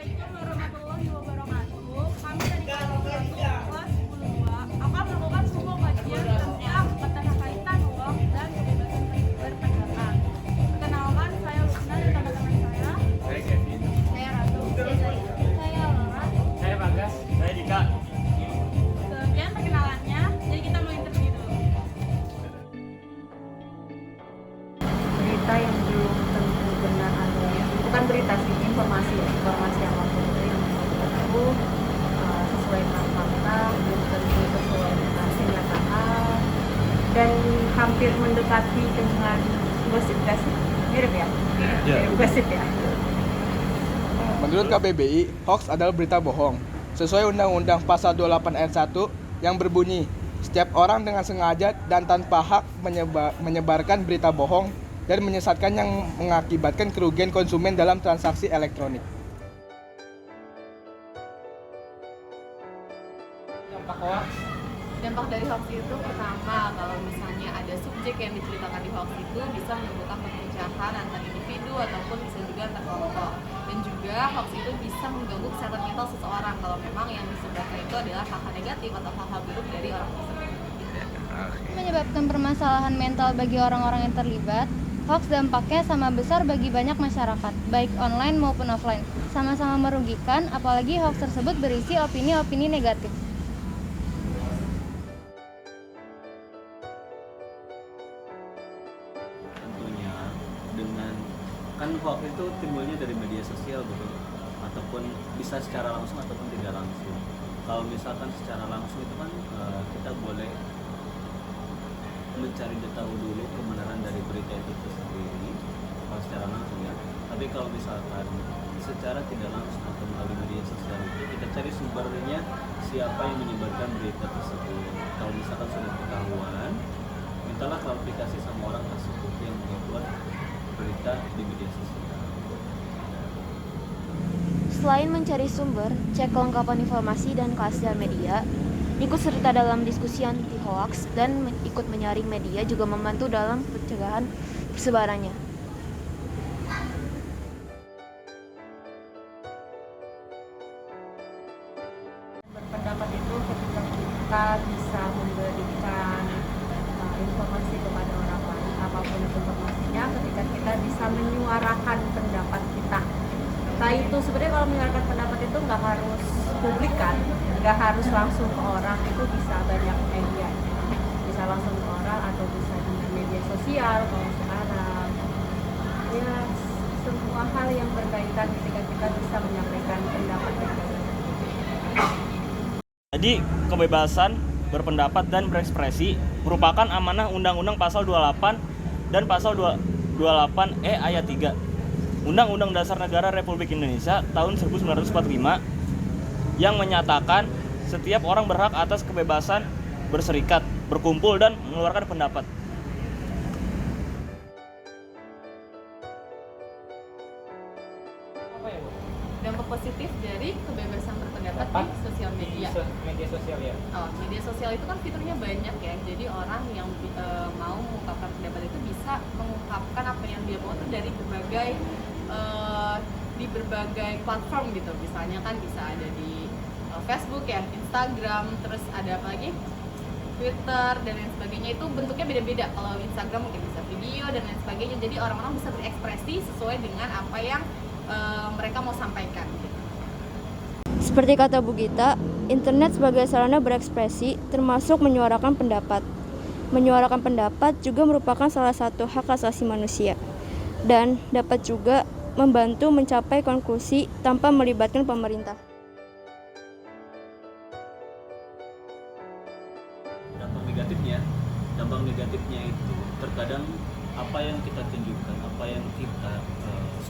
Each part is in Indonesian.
Assalamualaikum warahmatullahi wabarakatuh. Kami dari kelas 10 akan melakukan sebuah kajian tentang keterkaitan uang dan kebebasan berpendapat. Perkenalkan, saya Lukna dan teman-teman saya. Saya Kevin. Saya Ratu. Saya Laura. Saya Bagas. Saya Dika. Sekian perkenalannya. Jadi kita mau interview dulu. Berita yang belum tentu benar atau bukan berita sih, informasi yang waktu itu yang menurut aku sesuai dengan fakta, belum tentu sesuai dengan kenyataan, dan hampir mendekati dengan gosip gak sih? Mirip ya? Mirip gosip ya? Menurut KBBI, hoax adalah berita bohong. Sesuai Undang-Undang Pasal 28 ayat 1 yang berbunyi, setiap orang dengan sengaja dan tanpa hak menyebarkan berita bohong dan menyesatkan yang mengakibatkan kerugian konsumen dalam transaksi elektronik. Dampak hoax. Dampak dari hoax itu pertama, kalau misalnya ada subjek yang diceritakan di hoax itu bisa menimbulkan perpecahan antar individu ataupun bisa juga antar kelompok. Dan juga hoax itu bisa mengganggu kesehatan mental seseorang kalau memang yang disebarkan itu adalah hal-hal negatif atau hal-hal buruk dari orang tersebut. Menyebabkan permasalahan mental bagi orang-orang yang terlibat. Hoax dampaknya sama besar bagi banyak masyarakat, baik online maupun offline. Sama-sama merugikan, apalagi hoax tersebut berisi opini-opini negatif. Tentunya dengan kan hoax itu timbulnya dari media sosial gitu, ataupun bisa secara langsung ataupun tidak langsung. Kalau misalkan secara langsung itu kan kita boleh mencari tahu dulu kebenaran dari berita itu sendiri kalau secara langsung ya. Tapi kalau misalkan secara tidak langsung atau melalui media sosial itu kita cari sumbernya, siapa yang menyebarkan berita tersebut. Kalau misalkan sudah ketahuan, mintalah klarifikasi sama orang tersebut yang membuat berita di media sosial. Selain mencari sumber, cek kelengkapan informasi dan keaslian media, ikut serta dalam diskusi anti hoax dan ikut menyaring media juga membantu dalam pencegahan persebarannya. Berpendapat itu ketika kita bisa memberikan informasi kepada orang lain, apapun itu informasinya, ketika kita bisa menyuarakan pendapat kita. Entah itu sebenarnya kalau menyuarakan pendapat itu nggak harus publik kan, nggak harus langsung ke orang, itu bisa banyak media, bisa langsung ke orang atau bisa di media sosial kalau sekarang. Ya, semua hal yang berkaitan ketika kita bisa menyampaikan pendapat kita. Jadi, kebebasan berpendapat dan berekspresi merupakan amanah Undang-Undang Pasal 28 dan Pasal 28E ayat 3 Undang-Undang Dasar Negara Republik Indonesia tahun 1945 yang menyatakan setiap orang berhak atas kebebasan berserikat, berkumpul, dan mengeluarkan pendapat. Apa ya, Bu? Dampak positif dari kebebasan berpendapat di sosial media. Media sosial ya. Media sosial itu kan fiturnya banyak ya, jadi orang yang mau mengungkapkan pendapat itu bisa mengungkapkan apa yang dia mau itu dari berbagai platform gitu. Misalnya kan bisa ada di Facebook ya, Instagram, terus ada apa lagi? Twitter dan lain sebagainya. Itu bentuknya beda-beda. Kalau Instagram mungkin bisa video dan lain sebagainya. Jadi orang-orang bisa berekspresi sesuai dengan apa yang mereka mau sampaikan gitu. Seperti kata Bu Gita, internet sebagai sarana berekspresi termasuk menyuarakan pendapat. Menyuarakan pendapat juga merupakan salah satu hak asasi manusia dan dapat juga membantu mencapai konklusi tanpa melibatkan pemerintah. Dampak negatifnya itu terkadang apa yang kita tunjukkan, apa yang kita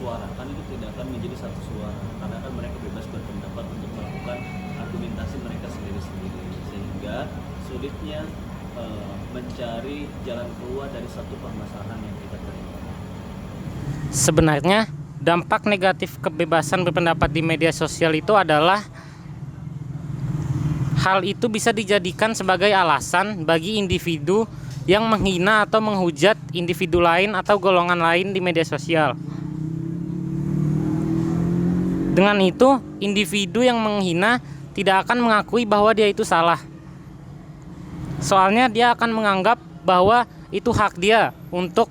suarakan itu tidak akan menjadi satu suara, karena kan mereka bebas berpendapat untuk melakukan argumentasi mereka sendiri-sendiri, sehingga sulitnya mencari jalan keluar dari satu permasalahan yang kita terima. Sebenarnya dampak negatif kebebasan berpendapat di media sosial itu adalah hal itu bisa dijadikan sebagai alasan bagi individu yang menghina atau menghujat individu lain atau golongan lain di media sosial. Dengan itu, individu yang menghina tidak akan mengakui bahwa dia itu salah. Soalnya dia akan menganggap bahwa itu hak dia untuk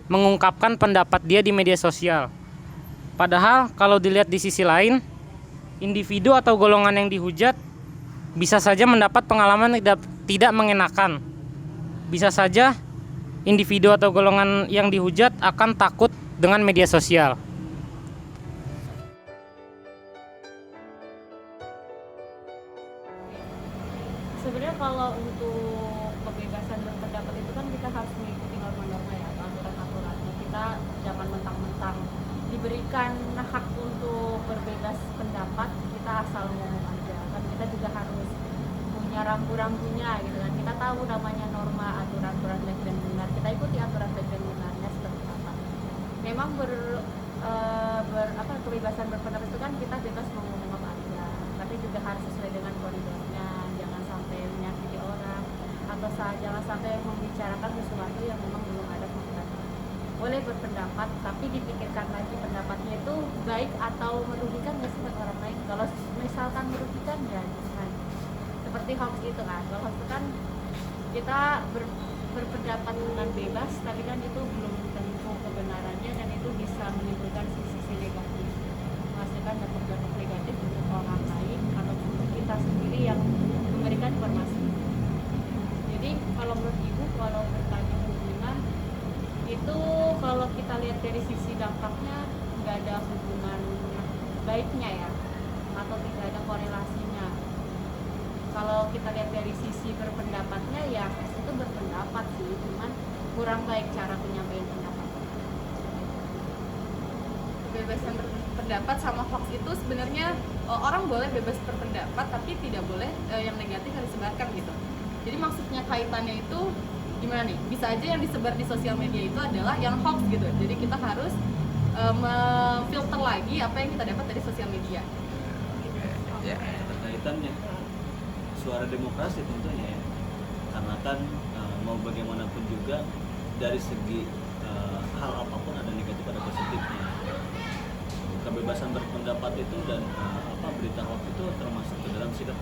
mengungkapkan pendapat dia di media sosial. Padahal kalau dilihat di sisi lain, individu atau golongan yang dihujat bisa saja mendapat pengalaman tidak mengenakan. Bisa saja individu atau golongan yang dihujat akan takut dengan media sosial. Sebenarnya kalau untuk kebebasan berpendapat itu kan kita harus mengikuti norma-norma ya, aturan-aturannya. Kita jangan mentang-mentang diberikan hak untuk berbebas pendapat, kita asal ngomong aja. Kan kita juga harus punya rambu-rambunya gitu kan. Kita tahu namanya norma, aturan baik dan benar. Kita ikuti aturan baik dan benarnya seperti apa. Memang kebebasan berpendapat itu kan kita bebas mau ngomong apa aja, tapi juga harus sesuai dengan koridornya. Jangan sampai menyakiti orang atau jangan sampai membicarakan sesuatu yang memang belum ada faktanya. Boleh berpendapat, tapi dipikirkan lagi pendapatnya itu baik atau merugikan nggak sih buat orang lain. Kalau misalkan merugikan ya jangan. Seperti hoax itu kan, kalau hoax itu kan kita berpendapat dengan bebas, tapi kan itu belum tentu kebenarannya dan itu bisa menimbulkan sisi negatif, menghasilkan dampak-dampak negatif untuk orang lain atau untuk kita sendiri yang memberikan informasi. Jadi kalau menurut Ibu, kalau bertanya hubungan itu kalau kita lihat dari sisi dampaknya nggak ada hubungan baiknya ya, atau tidak ada korelasinya. Kalau kita lihat dari sisi berpendapatnya ya itu berpendapat sih, cuman kurang baik cara penyampaian pendapat. Kebebasan berpendapat sama hoax itu sebenarnya orang boleh bebas berpendapat, tapi tidak boleh yang negatif yang disebarkan gitu. Jadi maksudnya kaitannya itu gimana nih? Bisa aja yang disebar di sosial media itu adalah yang hoax gitu. Jadi kita harus memfilter lagi apa yang kita dapat dari sosial media. Terkaitannya suara demokrasi tentunya ya, karena kan mau bagaimanapun juga dari segi hal apapun ada negatif ada positifnya. Kebebasan berpendapat itu dan berita hoax itu termasuk ke dalam sikap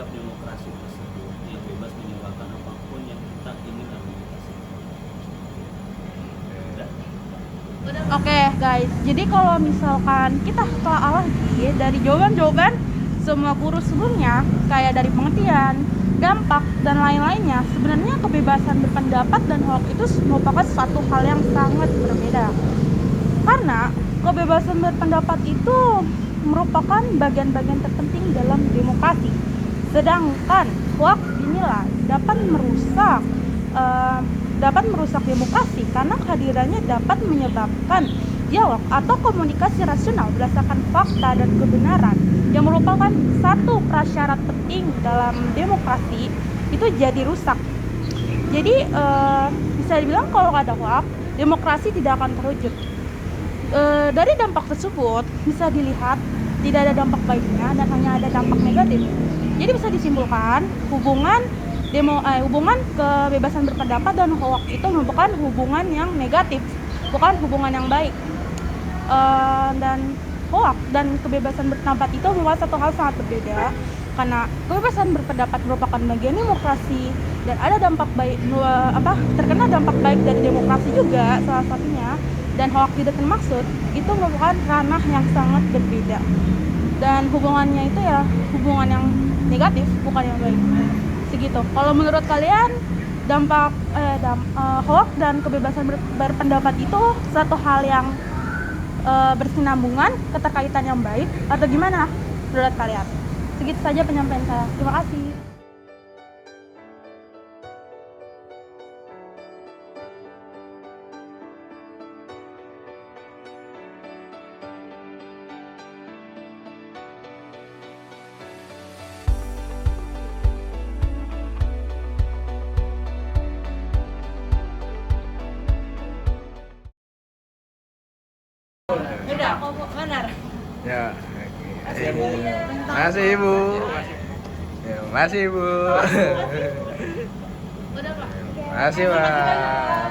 demokrasi tersebut yang bebas menyuarakan apapun yang kita ingin argumentasi. Oke guys, jadi kalau misalkan kita telah lagi dari jawaban-jawaban semua guru sebelumnya, kayak dari pengertian, dampak, dan lain-lainnya, sebenarnya kebebasan berpendapat dan hoax itu merupakan satu hal yang sangat berbeda. Karena kebebasan berpendapat itu merupakan bagian-bagian terpenting dalam demokrasi. Sedangkan hoax dinilai dapat merusak demokrasi karena kehadirannya dapat menyebabkan dialog atau komunikasi rasional berdasarkan fakta dan kebenaran yang merupakan satu prasyarat penting dalam demokrasi itu jadi rusak. Jadi bisa dibilang kalau ada hoax, demokrasi tidak akan terwujud. Dari dampak tersebut bisa dilihat tidak ada dampak baiknya dan hanya ada dampak negatif. Jadi bisa disimpulkan hubungan kebebasan berpendapat dan hoax itu merupakan hubungan yang negatif, bukan hubungan yang baik. Dan hoax dan kebebasan berpendapat itu merupakan satu hal sangat berbeda, karena kebebasan berpendapat merupakan bagian demokrasi dan ada dampak baik, terkena dampak baik dari demokrasi juga salah satunya, dan hoax tidak termaksud itu merupakan ranah yang sangat berbeda dan hubungannya itu ya hubungan yang negatif bukan yang baik. Segitu. Kalau menurut kalian dampak hoax dan kebebasan berpendapat itu satu hal yang bersinambungan, keterkaitan yang baik atau gimana menurut kalian? Segitu saja penyampaian saya. Terima kasih. Udah, benar. Ya. Masih Ibu. Ya, masih Ibu. Udah, Pak. Masih Pak.